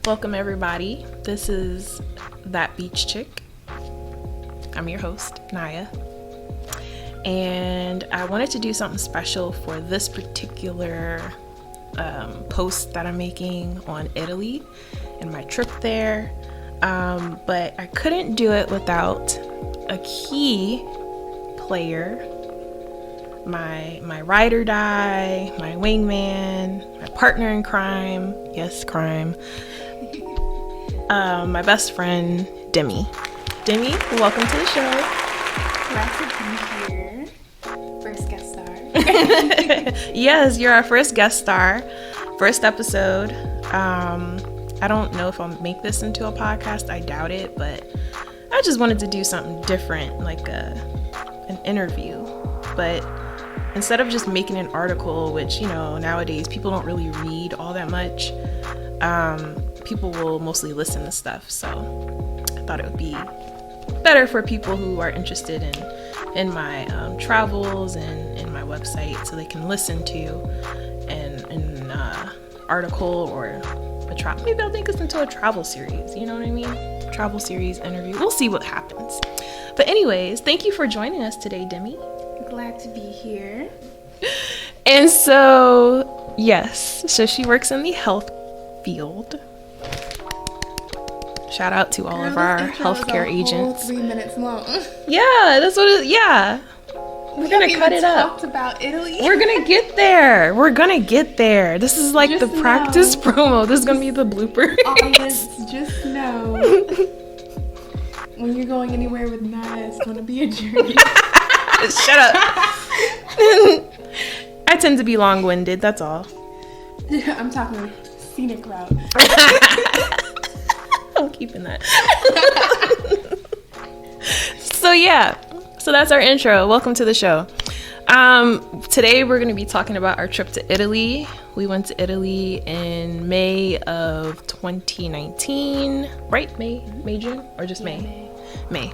Welcome everybody. This is ThatBeachChic. I'm your host, Naya. And I wanted to do something special for this particular post that I'm making on Italy and my trip there. But I couldn't do it without a key player, my ride or die, my wingman, my partner in crime, yes, crime, my best friend, Demi. Demi, welcome to the show. Glad to be here. First guest star. Yes, you're our first guest star, first episode. I don't know if I'll make this into a podcast. I doubt it, but I just wanted to do something different, like an interview. But instead of just making an article, which, nowadays people don't really read all that much, people will mostly listen to stuff. So I thought it would be better for people who are interested in my travels and in my website, so they can listen to an article or a travel. Maybe I'll make this into a travel series. You know what I mean? Travel series interview. We'll see what happens. But anyways, thank you for joining us today, Demi. Glad to be here. And so, yes, so she works in the health field. Shout out to all of our healthcare agents. 3 minutes long. Yeah, that's what it is. Yeah. We're going to cut it up. Talked about Italy. We're going to get there. This is like just the practice promo. This is going to be the blooper. Just know. When you're going anywhere with Naya, it's going to be a journey. Shut up. I tend to be long-winded, that's all. Yeah, I'm talking scenic route. I'm keeping that. So that's our intro. Welcome to the show. Today we're going to be talking about our trip to Italy. We went to Italy in May of 2019, right? May, June, or just May? May.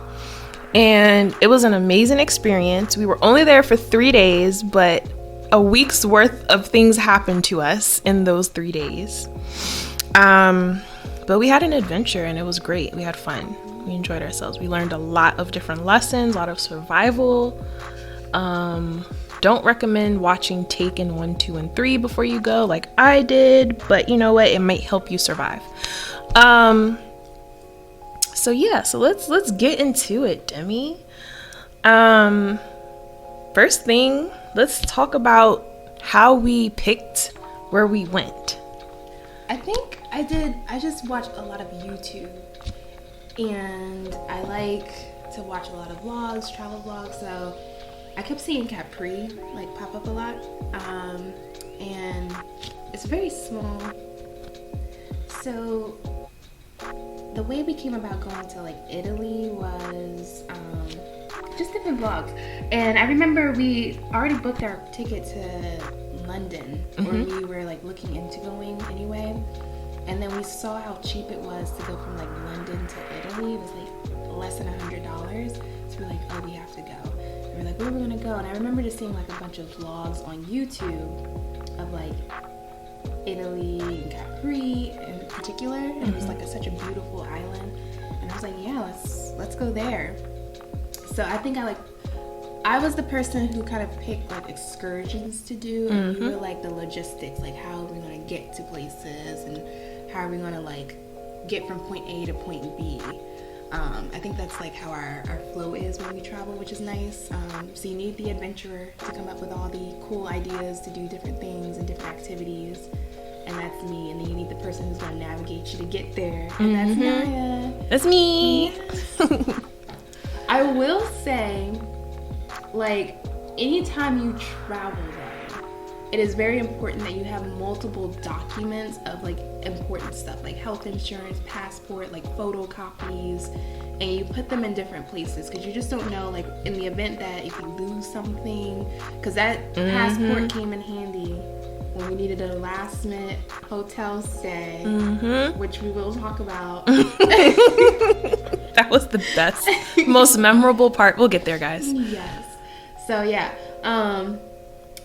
And it was an amazing experience. We were only there for 3 days, but a week's worth of things happened to us in those 3 days. But we had an adventure and it was great. We had fun. We enjoyed ourselves. We learned a lot of different lessons, a lot of survival. Don't recommend watching Taken 1, 2, and 3 before you go like I did, but you know what? It might help you survive. So let's get into it, Demi. First thing, let's talk about how we picked where we went. I think I just watch a lot of YouTube, and I like to watch a lot of vlogs, travel vlogs, so I kept seeing Capri pop up a lot, and it's very small. So the way we came about going to Italy was just different vlogs. And I remember we already booked our ticket to London, or we were looking into going anyway. And then we saw how cheap it was to go from London to Italy. It was less than $100. So we're oh, we have to go. And we're where are we gonna go? And I remember just seeing a bunch of vlogs on YouTube of Italy and Capri in particular, and it was such a beautiful island, and I was yeah, let's go there. So I think I was the person who kind of picked excursions to do, and you were the logistics, how are we going to get to places, and how are we going to get from point A to point B. I think that's how our flow is when we travel, which is nice. So you need the adventurer to come up with all the cool ideas to do different things and different activities, and that's me. And then you need the person who's going to navigate you to get there, and that's Naya. That's me. Yes. I will say, anytime you travel though, it is very important that you have multiple documents of important stuff, health insurance, passport, photocopies, and you put them in different places, because you just don't know, in the event that if you lose something, because that passport came in handy when we needed a last minute hotel stay, which we will talk about. That was the best, most memorable part. We'll get there, guys. Yes. So yeah.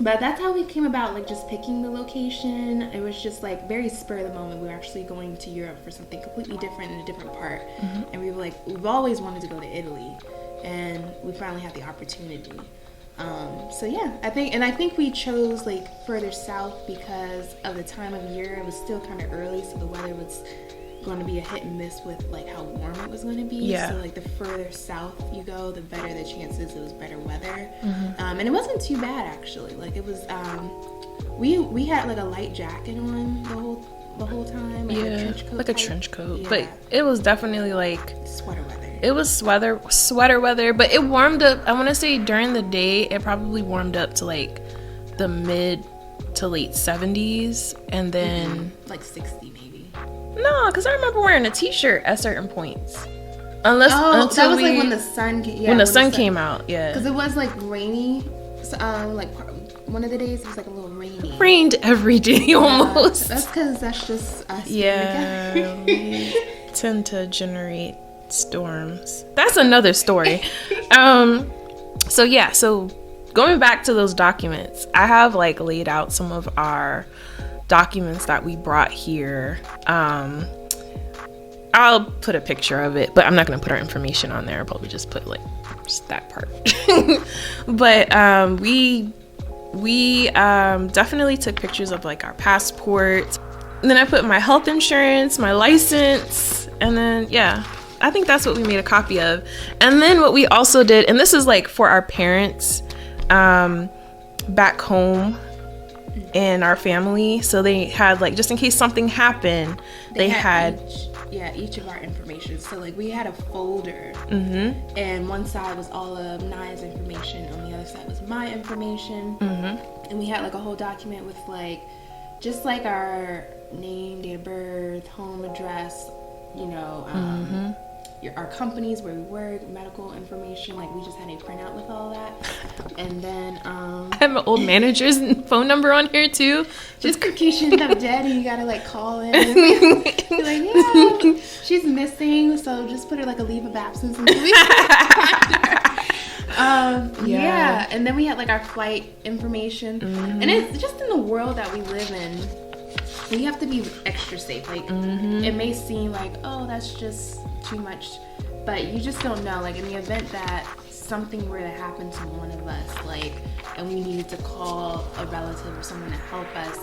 But that's how we came about, like, just picking the location. It was just, like, very spur of the moment. We were actually going to Europe for something completely different in a different part. And we were like, we've always wanted to go to Italy. And we finally had the opportunity. So, yeah, I think we chose, like, further south because of the time of year. It was still kind of early, so the weather was going to be a hit and miss with, like, how warm it was going to be. Yeah. So, like, the further south you go, the better the chances it was better weather. And it wasn't too bad, actually. Like, it was, we had, like, a light jacket on the whole time. Like a trench coat. Like a trench coat. Yeah. But it was definitely, like... sweater weather. It was sweater weather, but it warmed up. I want to say during the day, it probably warmed up to, like, the mid to late 70s. And then... like 60, maybe. No, because I remember wearing a t-shirt at certain points. Until that was like when the sun came. Yeah, when the sun came out, yeah. Because it was like rainy. So, like one of the days it was like a little rainy. Rained every day almost. That's because that's just us. Yeah, we tend to generate storms. That's another story. So going back to those documents, I have, like, laid out some of our documents that we brought here. I'll put a picture of it, but I'm not going to put our information on there. I'll probably just put, like, just that part. But we definitely took pictures of, like, our passport. And then I put my health insurance, my license, and then I think that's what we made a copy of. And then what we also did, and this is, like, for our parents back home in our family, so they had, like, just in case something happened, they had each of our information. So, like, we had a folder, and one side was all of Naya's information, on the other side was my information, and we had, like, a whole document with, like, just, like, our name, date of birth, home address, you know, our companies, where we work, medical information. Like, we just had a printout with all that. And then I have my old manager's phone number on here too, just in case she ended up dead and you gotta, like, call in and be like, yeah, she's missing, so just put her, like, a leave of absence until we and then we had, like, our flight information. And it's just in the world that we live in, we have to be extra safe. Like, it may seem like, oh, that's just too much, but you just don't know. Like, in the event that something were to happen to one of us, like, and we needed to call a relative or someone to help us,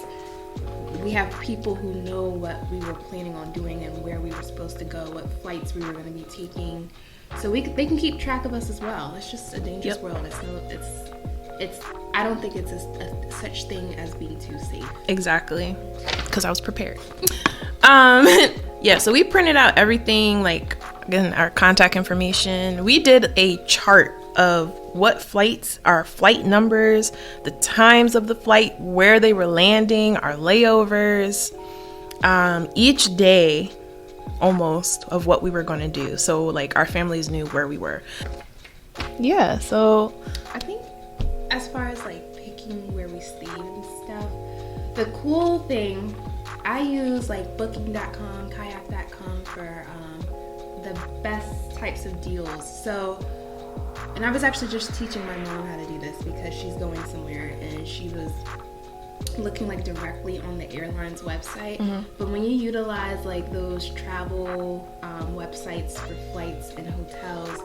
we have people who know what we were planning on doing and where we were supposed to go, what flights we were going to be taking, so they can keep track of us as well. It's just a dangerous world. It's I don't think it's a such thing as being too safe. Exactly, because I was prepared. So we printed out everything, like, again, our contact information. We did a chart of what flights, our flight numbers, the times of the flight, where they were landing, our layovers, each day almost of what we were going to do. So, like, our families knew where we were. Yeah, so I think as far as, like, picking where we stayed and stuff, the cool thing, I use, like, booking.com, kayak.com for the best types of deals. So, and I was actually just teaching my mom how to do this because she's going somewhere and she was looking, like, directly on the airline's website. But when you utilize, like, those travel websites for flights and hotels,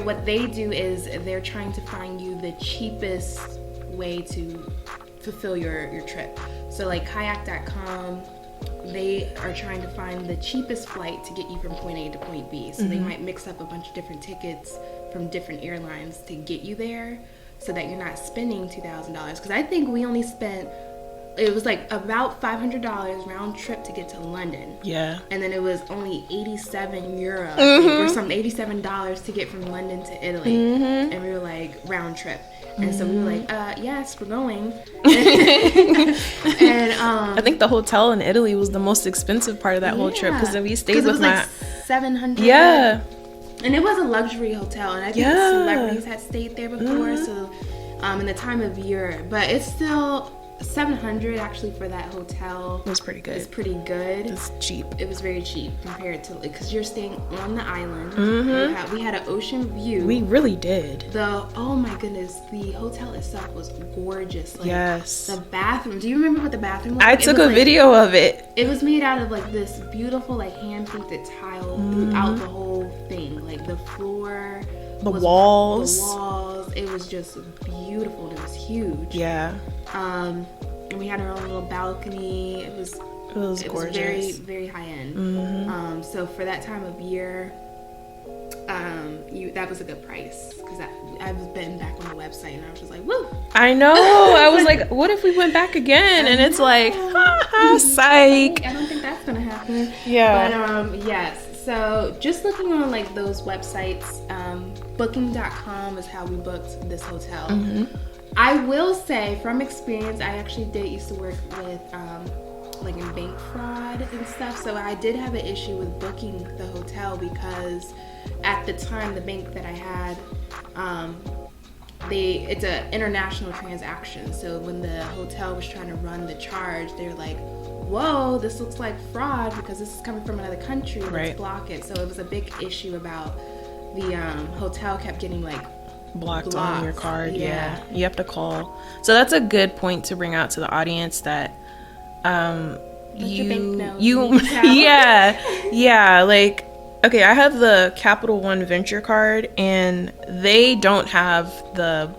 what they do is they're trying to find you the cheapest way to fulfill your trip. So, like, kayak.com, they are trying to find the cheapest flight to get you from point A to point B. So they might mix up a bunch of different tickets from different airlines to get you there so that you're not spending $2,000. Because I think we only spent, it was like about $500 round trip to get to London. Yeah. And then it was only 87 euro or something, $87 to get from London to Italy. And we were like, round trip. And so we were like, yes, we're going. And I think the hotel in Italy was the most expensive part of that whole trip, because then we stayed with like $700. Yeah. And it was a luxury hotel, and I think the celebrities had stayed there before, so in the time of year. But it's still, $700 actually for that hotel. It was pretty good. It's pretty good. It's cheap. It was very cheap compared to, because you're staying on the island. Mm-hmm. We had an ocean view. We really did. Oh my goodness, the hotel itself was gorgeous. Like, yes. The bathroom. Do you remember what the bathroom was? I took a video of it. It was made out of like this beautiful like hand painted tile throughout the whole thing. Like the floor, the walls. It was just beautiful. It was huge. Yeah. And we had our own little balcony. It was gorgeous. It was very, very high end. Mm-hmm. So for that time of year, that was a good price, because I've been back on the website and I was just like, woo. I know. I was like, what if we went back again? And it's like, psych. I don't think that's gonna happen. Yeah. But yes. So just looking on like those websites, booking.com is how we booked this hotel. Mm-hmm. I will say from experience, I actually used to work with like in bank fraud and stuff. So I did have an issue with booking the hotel, because at the time the bank that I had, it's an international transaction. So when the hotel was trying to run the charge, they were like, whoa, this looks like fraud because this is coming from another country. Let's block it. So it was a big issue about the hotel kept getting like blocked on your card. Yeah, you have to call. So that's a good point to bring out to the audience, that your bank knows yeah, like, okay, I have the Capital One Venture card, and they don't have the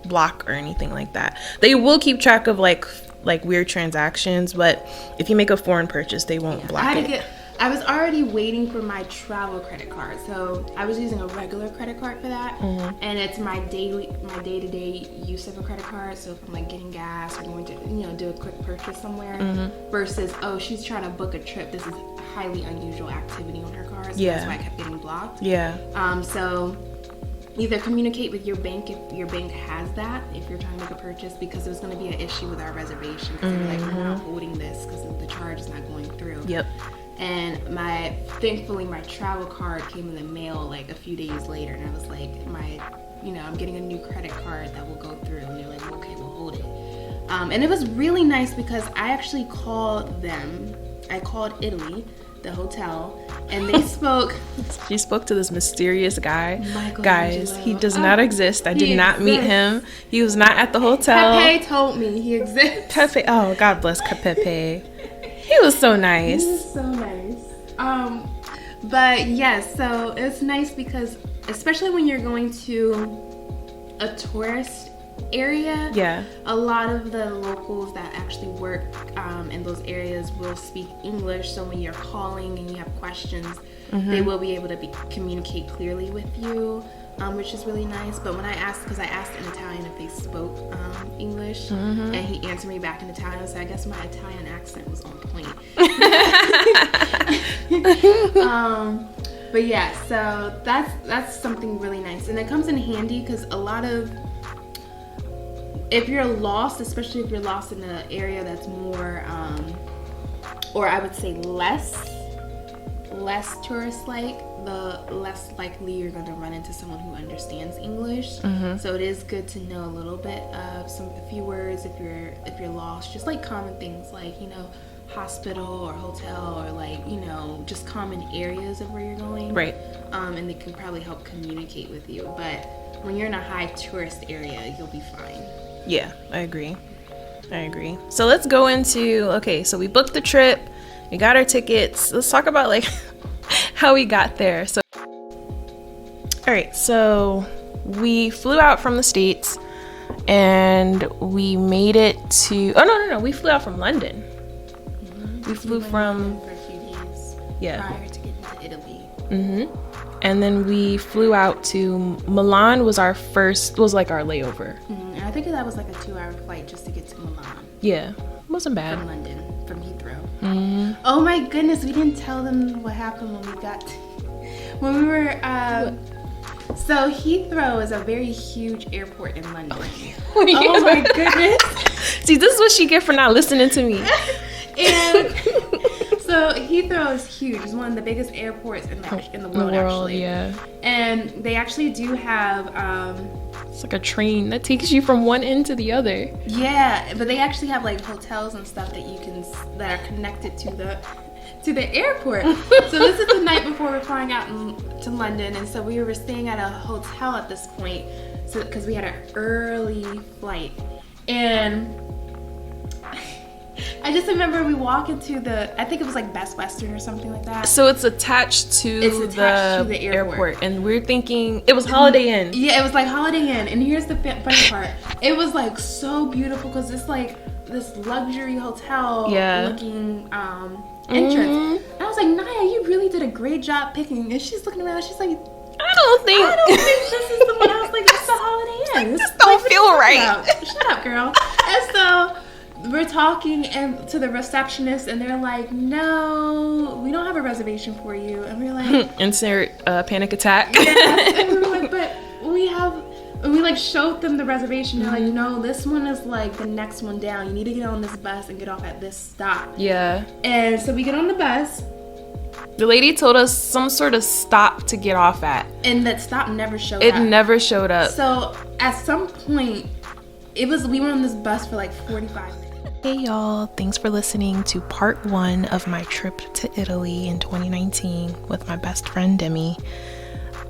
block or anything like that. They will keep track of like weird transactions, but if you make a foreign purchase, they won't block it. I was already waiting for my travel credit card, so I was using a regular credit card for that, and it's my day-to-day use of a credit card. So if I'm like getting gas or going to do a quick purchase somewhere, versus she's trying to book a trip. This is highly unusual activity on her card, so that's why I kept getting blocked. So either communicate with your bank if your bank has that, if you're trying to make a purchase, because it was going to be an issue with our reservation, because they were like, we're not holding this because the charge is not going through. And thankfully my travel card came in the mail like a few days later, and I was like, I'm getting a new credit card that will go through, and they're like, okay, we'll hold it. And it was really nice because I actually called them. I called Italy, the hotel, and they spoke. She spoke to this mysterious guy. Guys, he does not not exist. I did not meet him. He was not at the hotel. Pepe told me he exists. Pepe, oh, God bless Pepe. He was so nice. He was so nice. But yes, so it's nice because, especially when you're going to a tourist area, a lot of the locals that actually work in those areas will speak English. So when you're calling and you have questions, they will be able to communicate clearly with you, which is really nice. But when I asked in Italian if they spoke English, and he answered me back in Italian, so I guess my Italian accent was on point. But yeah, so that's something really nice, and it comes in handy because a lot of, if you're lost, especially if you're lost in an area that's more, or I would say less tourist-like, the less likely you're going to run into someone who understands English. So it is good to know a little bit of a few words if you're lost, just like common things like, hospital or hotel, or like, just common areas of where you're going. Right. And they can probably help communicate with you. But when you're in a high tourist area, you'll be fine. Yeah, I agree. So let's go into, so we booked the trip, we got our tickets. Let's talk about like how we got there. So, all right, so we flew out from the States and we made it to, no, we flew out from London. We flew from for a few days prior to getting to Italy. And then we flew out to Milan. Was like our layover. And I think that was like a 2-hour flight just to get to Milan. Yeah, wasn't bad. From London, from Heathrow. Oh my goodness, we didn't tell them what happened when we were. So Heathrow is a very huge airport in London. Oh my goodness. See, this is what she get for not listening to me. And so Heathrow is huge. It's one of the biggest airports in the world, actually. Yeah. And they actually do have It's like a train that takes you from one end to the other. Yeah, but they actually have like hotels and stuff that are connected to the airport. So this is the night before we're flying out to London, and so we were staying at a hotel at this point, so because we had an early flight, and I just remember we walk into I think it was like Best Western or something like that. So it's attached to the airport. And we're thinking it was Holiday Inn. Yeah, it was like Holiday Inn. And here's the funny part. It was like so beautiful because it's like this luxury hotel looking entrance. And I was like, Naya, you really did a great job picking. And she's looking around. She's like, I don't think this is the one. I was like, that's the Holiday Inn. This don't feel right. Shut up, girl. And so we're talking to the receptionist, and they're like, no, we don't have a reservation for you. And we're like, insert panic attack. Yes. And we were like, but we have, and we like showed them the reservation. They're like, no, this one is like the next one down. You need to get on this bus and get off at this stop. Yeah. And so we get on the bus. The lady told us some sort of stop to get off at. And that stop never showed up. It never showed up. So at some point, we were on this bus for like 45 minutes. Hey y'all, thanks for listening to part 1 of my trip to Italy in 2019 with my best friend Demi.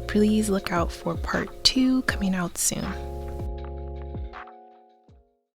Please look out for part 2 coming out soon.